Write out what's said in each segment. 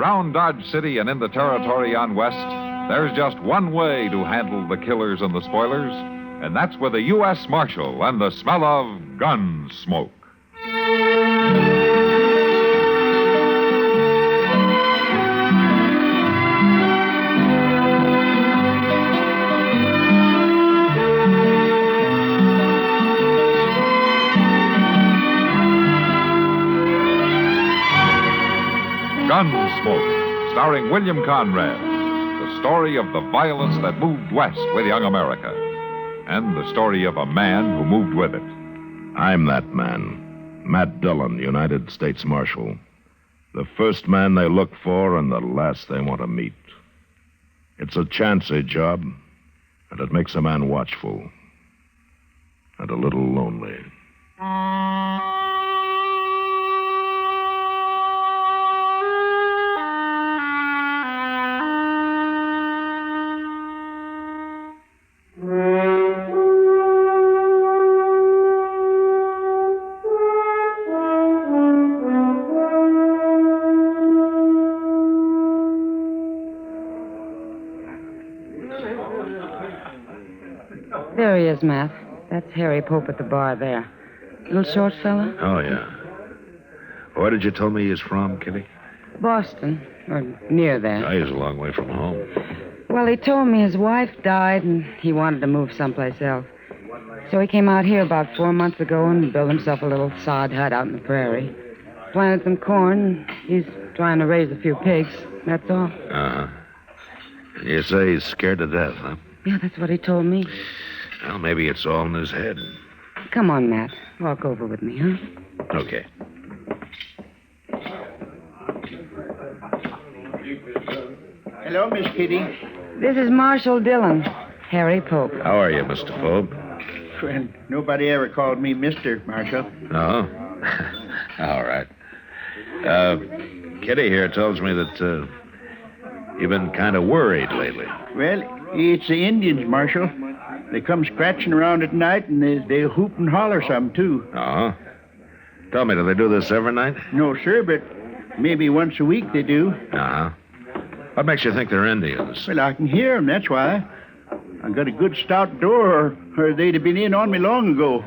around Dodge City and in the territory on West, there's just one way to handle the killers and the spoilers, and that's with a U.S. Marshal and the smell of gun smoke. Gunsmoke, starring William Conrad. The story of the violence that moved west with young America. And the story of a man who moved with it. I'm that man. Matt Dillon, United States Marshal. The first man they look for and the last they want to meet. It's a chancy job, and it makes a man watchful. And a little lonely. There he is, Matt. That's Harry Pope at the bar there. Little short fella? Oh, yeah. Where did you tell me he's from, Kitty? Boston, or near there. Oh, he's a long way from home. Well, he told me his wife died and he wanted to move someplace else. So he came out here about 4 months ago and built himself a little sod hut out in the prairie. Planted some corn. He's trying to raise a few pigs. That's all. Uh-huh. You say he's scared to death, huh? Yeah, that's what he told me. Well, maybe it's all in his head. Come on, Matt. Walk over with me, huh? Okay. Hello, Miss Kitty. This is Marshal Dillon, Harry Pope. How are you, Mr. Pope? Friend, nobody ever called me Mr. Marshal. No? All right. Kitty here tells me that you've been kind of worried lately. Well, it's the Indians, Marshal. They come scratching around at night, and they hoop and holler some, too. Uh-huh. Tell me, do they do this every night? No, sir, but maybe once a week they do. Uh-huh. What makes you think they're Indians? Well, I can hear them, that's why. I got a good stout door, or they'd have been in on me long ago.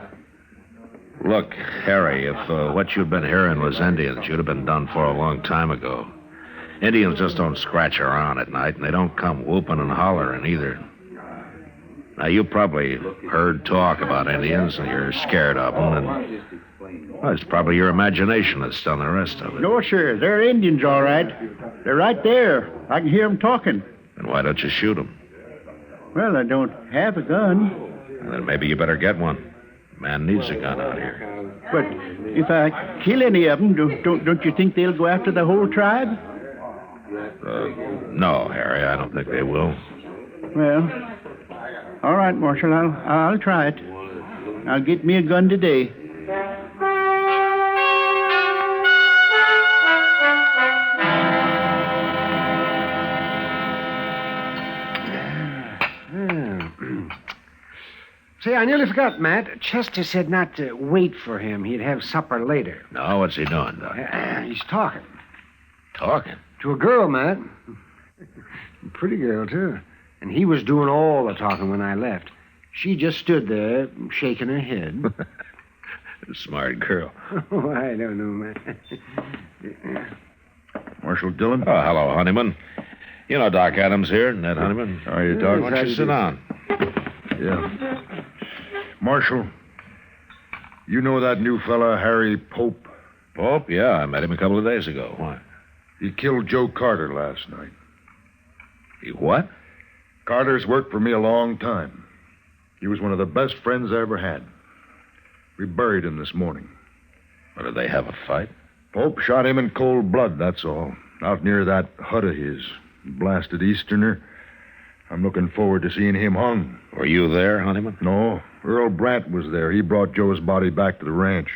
Look, Harry, if what you'd been hearing was Indians, you'd have been done for a long time ago. Indians just don't scratch around at night, and they don't come whooping and hollering either. Now, you probably heard talk about Indians, and you're scared of them, and well, it's probably your imagination that's done the rest of it. No, sir, they're Indians, all right. They're right there. I can hear them talking. Then why don't you shoot them? Well, I don't have a gun. And then maybe you better get one. Man needs a gun out here. But if I kill any of them, don't you think they'll go after the whole tribe? No, Harry, I don't think they will. Well, all right, Marshal, I'll try it. I'll get me a gun today. Say, I nearly forgot, Matt. Chester said not to wait for him. He'd have supper later. No, what's he doing, Doc? He's talking. Talking? To a girl, Matt. A pretty girl, too. And he was doing all the talking when I left. She just stood there, shaking her head. Smart girl. Oh, I don't know, Matt. Marshal Dillon? Oh, hello, Honeyman. You know Doc Adams here, Ned Honeyman. How are you, Doc? Why don't you sit down? Yeah. Marshal, you know that new fella, Harry Pope? Pope? Yeah, I met him a couple of days ago. Why? He killed Joe Carter last night. He what? Carter's worked for me a long time. He was one of the best friends I ever had. We buried him this morning. Or did they have a fight? Pope shot him in cold blood, that's all. Out near that hut of his. Blasted Easterner. I'm looking forward to seeing him hung. Were you there, Honeyman? No, Earl Brandt was there. He brought Joe's body back to the ranch.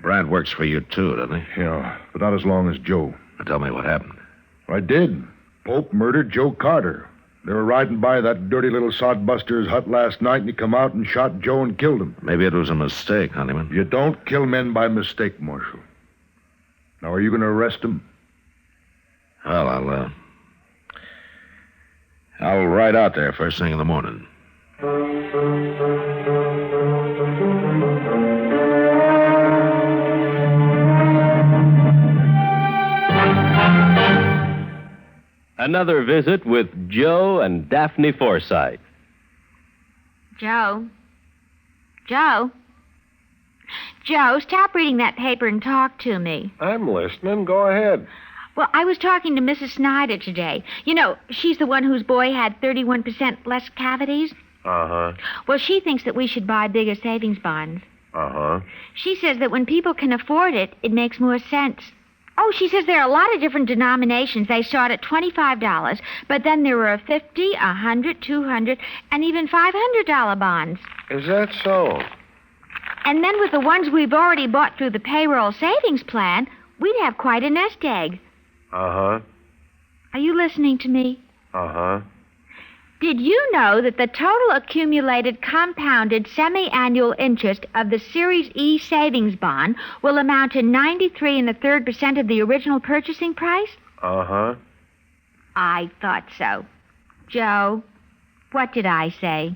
Brandt works for you, too, doesn't he? Yeah, but not as long as Joe. Now tell me what happened. I did. Pope murdered Joe Carter. They were riding by that dirty little sodbuster's hut last night, and he come out and shot Joe and killed him. Maybe it was a mistake, Honeyman. You don't kill men by mistake, Marshal. Now, are you going to arrest him? Well, I'll ride out there first thing in the morning. Another visit with Joe and Daphne Forsythe. Joe? Joe? Joe, stop reading that paper and talk to me. I'm listening. Go ahead. Well, I was talking to Mrs. Snyder today. You know, she's the one whose boy had 31% less cavities. Uh-huh. Well, she thinks that we should buy bigger savings bonds. Uh-huh. She says that when people can afford it, it makes more sense. Oh, she says there are a lot of different denominations. They start at $25, but then there are $50, $100, $200, and even $500 bonds. Is that so? And then with the ones we've already bought through the payroll savings plan, we'd have quite a nest egg. Uh-huh. Are you listening to me? Uh-huh. Did you know that the total accumulated compounded semi-annual interest of the Series E savings bond will amount to 93 3/3% of the original purchasing price? Uh-huh. I thought so. Joe, what did I say?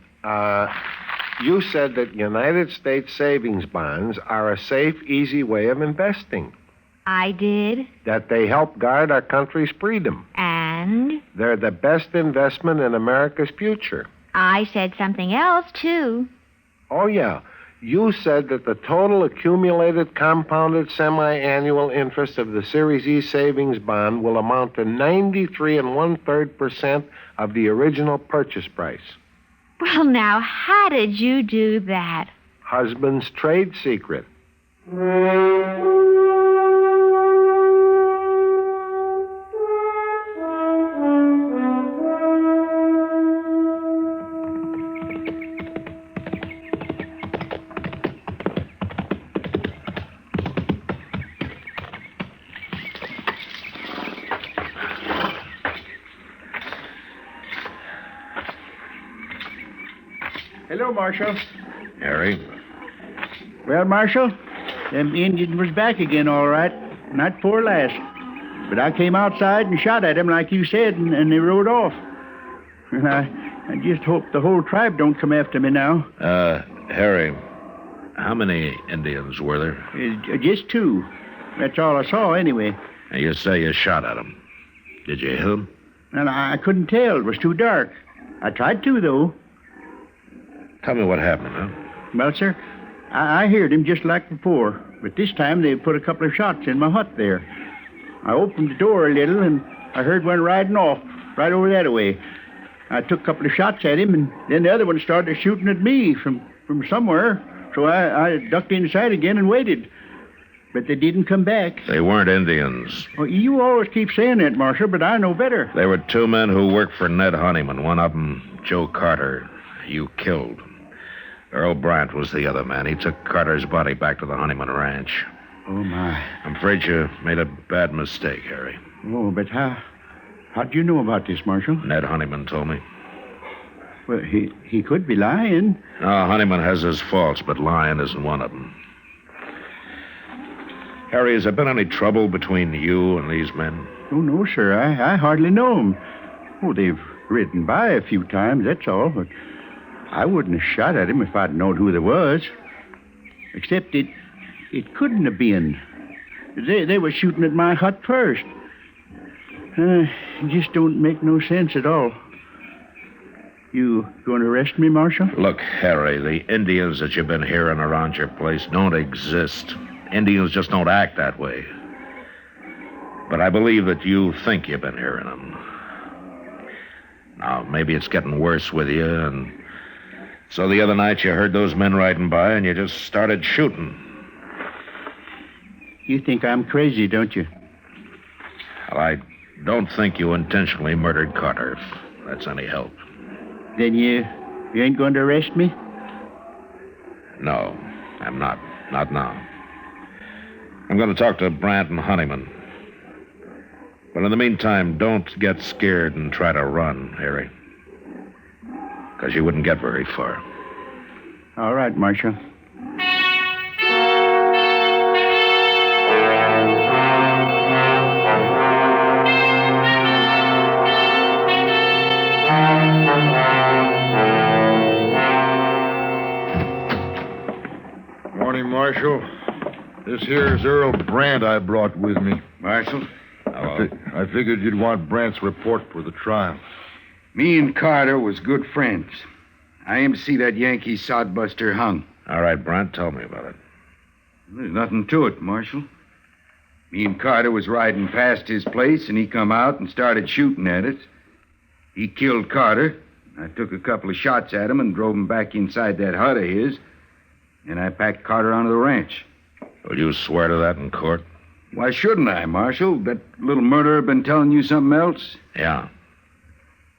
You said that United States savings bonds are a safe, easy way of investing. I did. That they help guard our country's freedom. And? They're the best investment in America's future. I said something else, too. Oh, yeah. You said that the total accumulated compounded semi-annual interest of the Series E savings bond will amount to 93 1/3% of the original purchase price. Well, now, how did you do that? Husband's trade secret. Hello, Marshal. Harry? Well, Marshal, them Indian was back again, all right. Not for last. But I came outside and shot at them like you said, and they rode off. And I just hope the whole tribe don't come after me now. Harry, how many Indians were there? Just two. That's all I saw, anyway. And you say you shot at them. Did you hit them? And I couldn't tell. It was too dark. I tried to, though. Tell me what happened, huh? Well, sir, I heard him just like before. But this time they put a couple of shots in my hut there. I opened the door a little, and I heard one riding off right over that way. I took a couple of shots at him, and then the other one started shooting at me from somewhere. So I ducked inside again and waited. But they didn't come back. They weren't Indians. Well, you always keep saying that, Marshal, but I know better. They were two men who worked for Ned Honeyman. One of them, Joe Carter, you killed. Earl Brandt was the other man. He took Carter's body back to the Honeyman ranch. Oh, my. I'm afraid you made a bad mistake, Harry. Oh, but how'd you know about this, Marshal? Ned Honeyman told me. Well, he could be lying. No, Honeyman has his faults, but lying isn't one of them. Harry, has there been any trouble between you and these men? Oh, no, sir. I hardly know them. Oh, they've ridden by a few times, that's all. But I wouldn't have shot at him if I'd known who there was. Except it couldn't have been. They were shooting at my hut first. It just don't make no sense at all. You going to arrest me, Marshal? Look, Harry, the Indians that you've been hearing around your place don't exist. Indians just don't act that way. But I believe that you think you've been hearing them. Now, maybe it's getting worse with you, and so the other night you heard those men riding by and you just started shooting. You think I'm crazy, don't you? Well, I don't think you intentionally murdered Carter, if that's any help. Then you ain't going to arrest me? No, I'm not. Not now. I'm going to talk to Brandt and Honeyman. But in the meantime, don't get scared and try to run, Harry. Because you wouldn't get very far. All right, Marshal. Marshal. This here's Earl Brandt I brought with me. Marshal, I figured you'd want Brandt's report for the trial. me and Carter was good friends. I am to see that Yankee sodbuster hung. All right, Brandt, tell me about it. There's nothing to it, Marshal. Me and Carter was riding past his place, and he come out and started shooting at us. He killed Carter. I took a couple of shots at him and drove him back inside that hut of his. And I packed Carter onto the ranch. Will you swear to that in court? Why shouldn't I, Marshal? That little murderer been telling you something else? Yeah.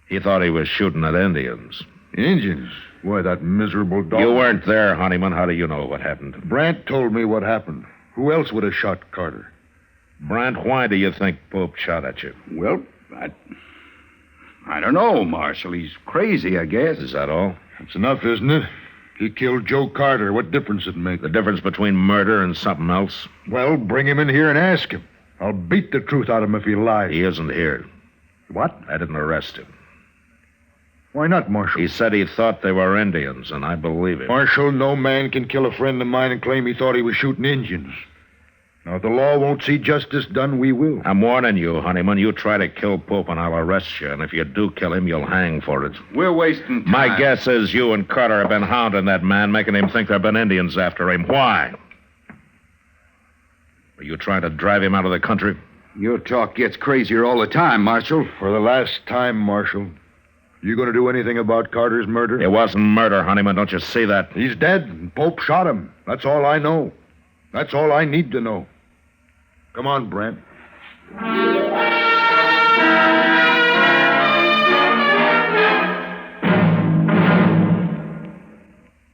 He thought he was shooting at Indians. Indians? Why, that miserable dog. You weren't there, Honeyman. How do you know what happened? Brandt told me what happened. Who else would have shot Carter? Brandt, why do you think Pope shot at you? Well, I don't know, Marshal. He's crazy, I guess. Is that all? That's enough, isn't it? He killed Joe Carter. What difference it make? The difference between murder and something else? Well, bring him in here and ask him. I'll beat the truth out of him if he lies. He isn't here. What? I didn't arrest him. Why not, Marshal? He said he thought they were Indians, and I believe him. Marshal, no man can kill a friend of mine and claim he thought he was shooting Indians. Now, if the law won't see justice done, we will. I'm warning you, Honeyman. You try to kill Pope, and I'll arrest you. And if you do kill him, you'll hang for it. We're wasting time. My guess is you and Carter have been hounding that man, making him think there have been Indians after him. Why? Are you trying to drive him out of the country? Your talk gets crazier all the time, Marshal. For the last time, Marshal, you going to do anything about Carter's murder? It wasn't murder, Honeyman. Don't you see that? He's dead, and Pope shot him. That's all I know. That's all I need to know. Come on, Brent.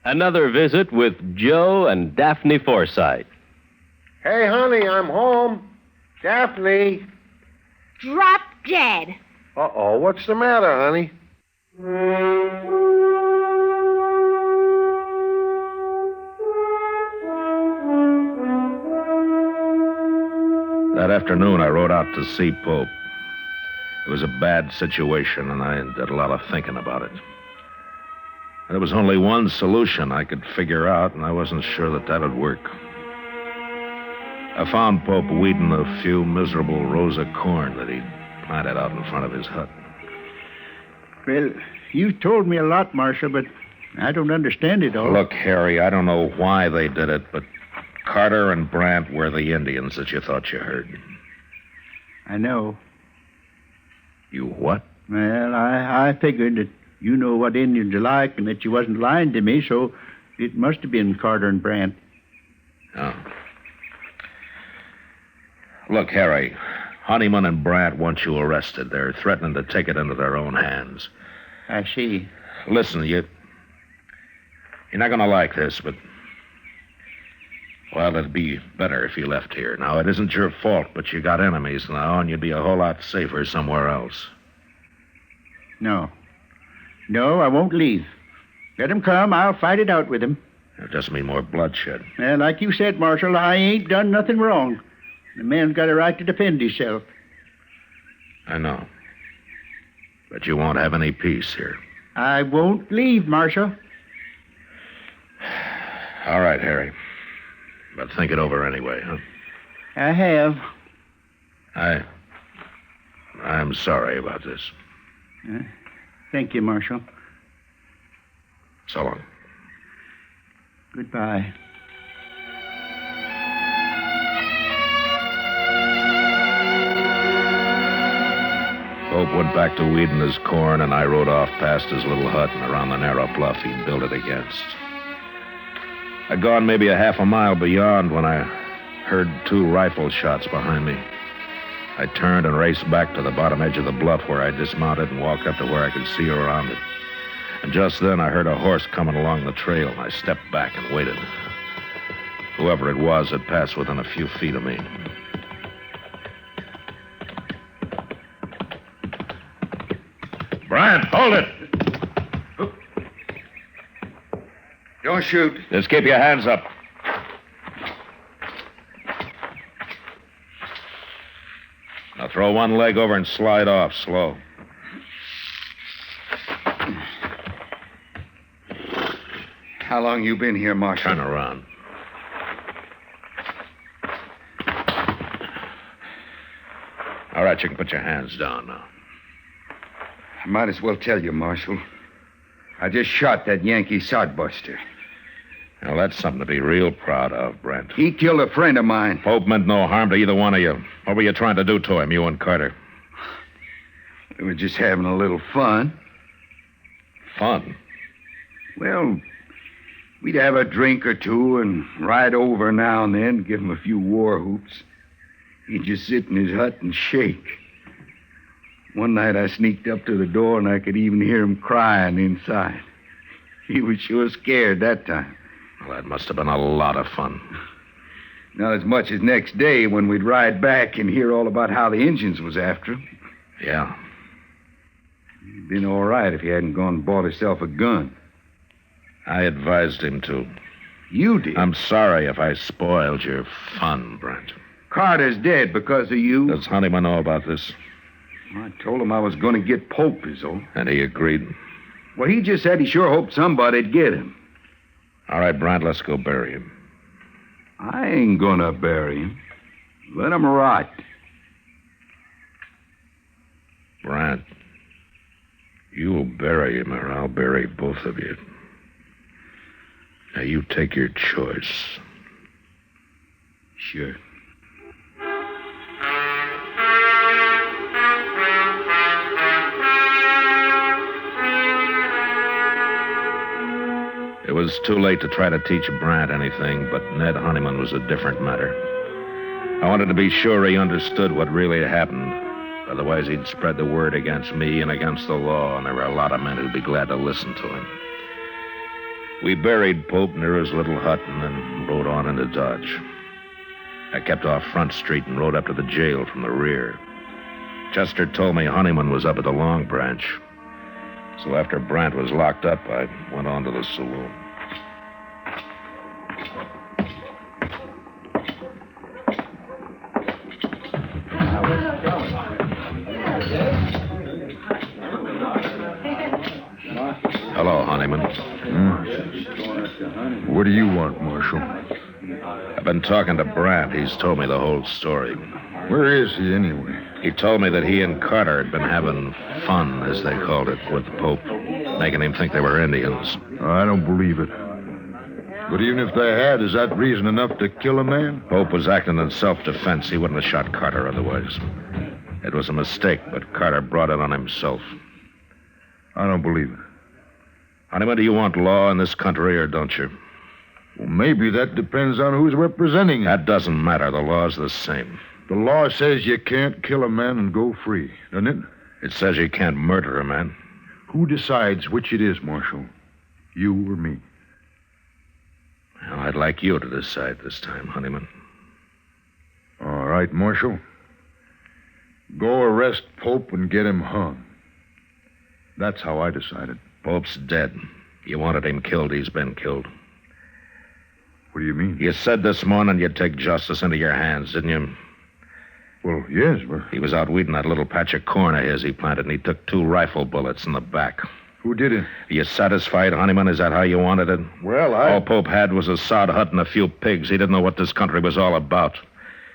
Another visit with Joe and Daphne Forsythe. Hey, honey, I'm home. Daphne. Drop dead. Uh-oh, what's the matter, honey? That afternoon, I rode out to see Pope. It was a bad situation, and I did a lot of thinking about it. There was only one solution I could figure out, and I wasn't sure that would work. I found Pope weeding a few miserable rows of corn that he'd planted out in front of his hut. Well, you told me a lot, Marshal, but I don't understand it all. Look, Harry, I don't know why they did it, but Carter and Brandt were the Indians that you thought you heard. I know. You what? Well, I figured that you know what Indians are like and that you wasn't lying to me, so it must have been Carter and Brandt. Oh. Look, Harry, Honeyman and Brandt want you arrested. They're threatening to take it into their own hands. I see. Listen, you're not going to like this, but, well, it'd be better if you left here. Now, it isn't your fault, but you got enemies now, and you'd be a whole lot safer somewhere else. No, I won't leave. Let him come. I'll fight it out with him. It'll just mean more bloodshed. And like you said, Marshal, I ain't done nothing wrong. The man's got a right to defend himself. I know. But you won't have any peace here. I won't leave, Marshal. All right, Harry. But think it over anyway, huh? I have. I'm sorry about this. Thank you, Marshal. So long. Goodbye. Pope went back to weeding his corn, and I rode off past his little hut and around the narrow bluff he'd built it against. I'd gone maybe a half a mile beyond when I heard 2 rifle shots behind me. I turned and raced back to the bottom edge of the bluff where I dismounted and walked up to where I could see around it. And just then I heard a horse coming along the trail, and I stepped back and waited. Whoever it was had passed within a few feet of me. Bryant, hold it! Don't shoot. Just keep your hands up. Now throw one leg over and slide off, slow. How long you been here, Marshal? Turn around. right, you can put your hands down now. I might as well tell you, Marshal. I just shot that Yankee sodbuster. Now, that's something to be real proud of, Brent. He killed a friend of mine. Pope meant no harm to either one of you. What were you trying to do to him, you and Carter? We were just having a little fun. Fun? Well, we'd have a drink or two and ride over now and then, give him a few war whoops. He'd just sit in his hut and shake. One night I sneaked up to the door and I could even hear him crying inside. He was sure scared that time. Well, that must have been a lot of fun. Not as much as next day when we'd ride back and hear all about how the Injuns was after him. Yeah. He'd been all right if he hadn't gone and bought himself a gun. I advised him to. You did? I'm sorry if I spoiled your fun, Brent. Carter's dead because of you. Does Honeyman know about this? I told him I was going to get Pope, is all. And he agreed? Well, he just said he sure hoped somebody'd get him. All right, Brent, let's go bury him. I ain't gonna bury him. Let him rot. Brent, you'll bury him or I'll bury both of you. Now, you take your choice. Sure. It was too late to try to teach Brant anything, but Ned Honeyman was a different matter. I wanted to be sure he understood what really happened. Otherwise, he'd spread the word against me and against the law, and there were a lot of men who'd be glad to listen to him. We buried Pope near his little hut and then rode on into Dodge. I kept off Front Street and rode up to the jail from the rear. Chester told me Honeyman was up at the Long Branch. So after Brant was locked up, I went on to the saloon. Hello, Honeyman. What do you want, Marshal? I've been talking to Brant. He's told me the whole story. Where is he, anyway? He told me that he and Carter had been having fun, as they called it, with the Pope, making him think they were Indians. I don't believe it. But even if they had, is that reason enough to kill a man? Pope was acting in self-defense. He wouldn't have shot Carter otherwise. It was a mistake, but Carter brought it on himself. I don't believe it. Honeyman, do you want law in this country or don't you? Well, maybe that depends on who's representing it. That doesn't matter. The law's the same. The law says you can't kill a man and go free, doesn't it? It says you can't murder a man. Who decides which it is, Marshal? You or me? Well, I'd like you to decide this time, Honeyman. All right, Marshal. Go arrest Pope and get him hung. That's how I decided. Pope's dead. You wanted him killed. He's been killed. What do you mean? You said this morning you'd take justice into your hands, didn't you? Well, yes, but... He was out weeding that little patch of corn of his he planted, and he took 2 rifle bullets in the back. Who did it? Are you satisfied, Honeyman? Is that how you wanted it? Well, All Pope had was a sod hut and a few pigs. He didn't know what this country was all about.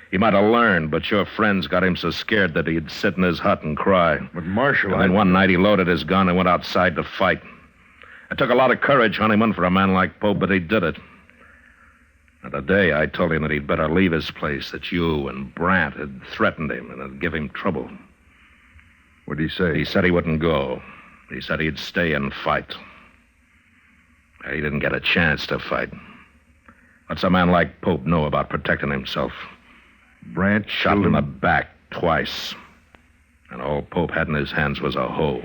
He might have learned, but your friends got him so scared that he'd sit in his hut and cry. But, Marshal, And then one night he loaded his gun and went outside to fight. It took a lot of courage, Honeyman, for a man like Pope, but he did it. And today I told him that he'd better leave his place, that you and Brant had threatened him and had given him trouble. What'd he say? He said he wouldn't go. He said he'd stay and fight. He didn't get a chance to fight. What's a man like Pope know about protecting himself? Brant Shot him in the back twice. And all Pope had in his hands was a hoe.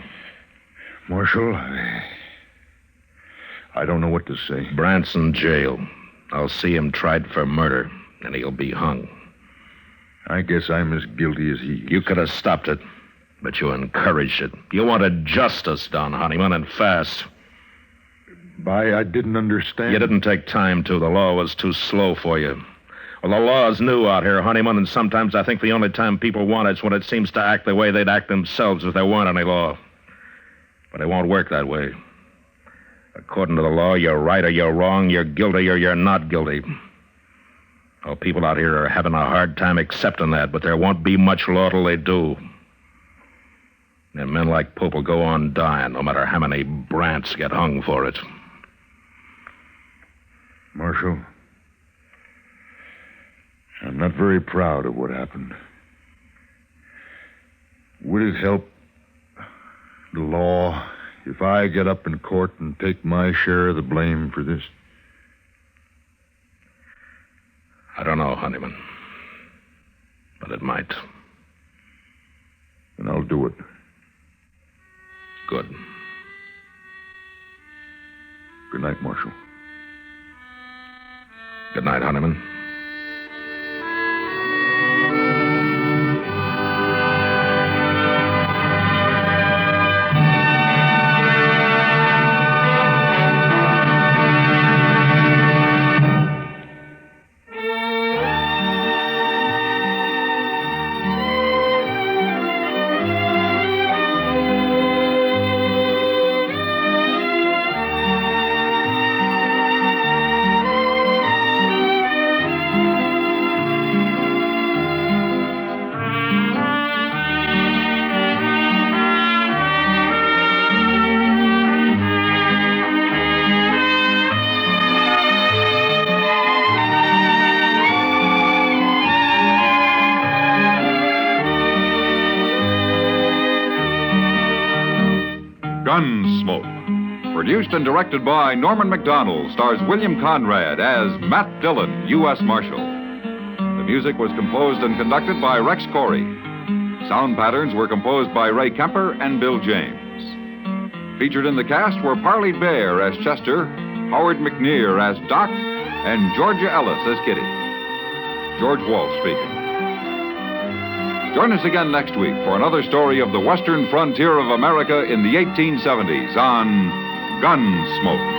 Marshal, I don't know what to say. Brant's in jail. I'll see him tried for murder, and he'll be hung. I guess I'm as guilty as he is. You could have stopped it, but you encouraged it. You wanted justice done, Honeyman, and fast. I didn't understand. You didn't take time to. The law was too slow for you. Well, the law's new out here, Honeyman, and sometimes I think the only time people want it's when it seems to act the way they'd act themselves if there weren't any law. But it won't work that way. According to the law, you're right or you're wrong, you're guilty or you're not guilty. Oh, people out here are having a hard time accepting that, but there won't be much law till they do. And men like Pope will go on dying, no matter how many brants get hung for it. Marshal, I'm not very proud of what happened. Would it help the law if I get up in court and take my share of the blame for this? I don't know, Honeyman. But it might. And I'll do it. Good. Good night, Marshal. Good night, Honeyman. Gunsmoke. Produced and directed by Norman MacDonald, stars William Conrad as Matt Dillon, U.S. Marshal. The music was composed and conducted by Rex Corey. Sound patterns were composed by Ray Kemper and Bill James. Featured in the cast were Parley Bear as Chester, Howard McNear as Doc, and Georgia Ellis as Kitty. George Walsh speaking. Join us again next week for another story of the western frontier of America in the 1870s on Gunsmoke.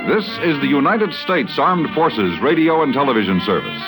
This is the United States Armed Forces Radio and Television Service.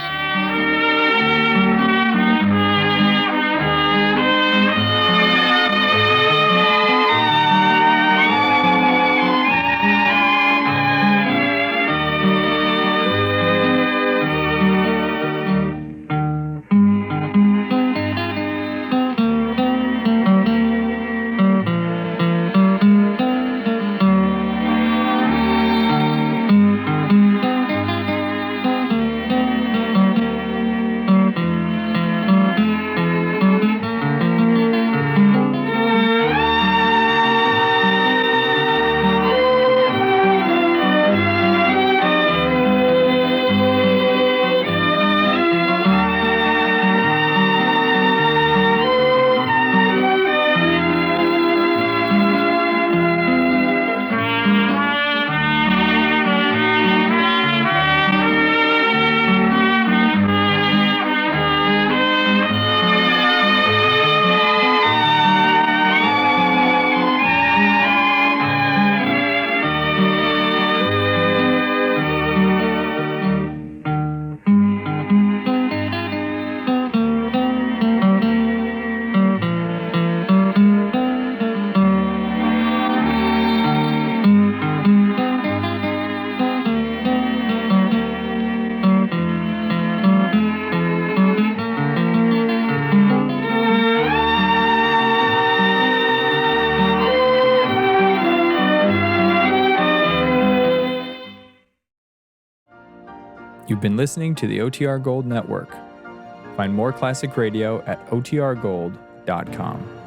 You've been listening to the OTR Gold Network. Find more classic radio at otrgold.com.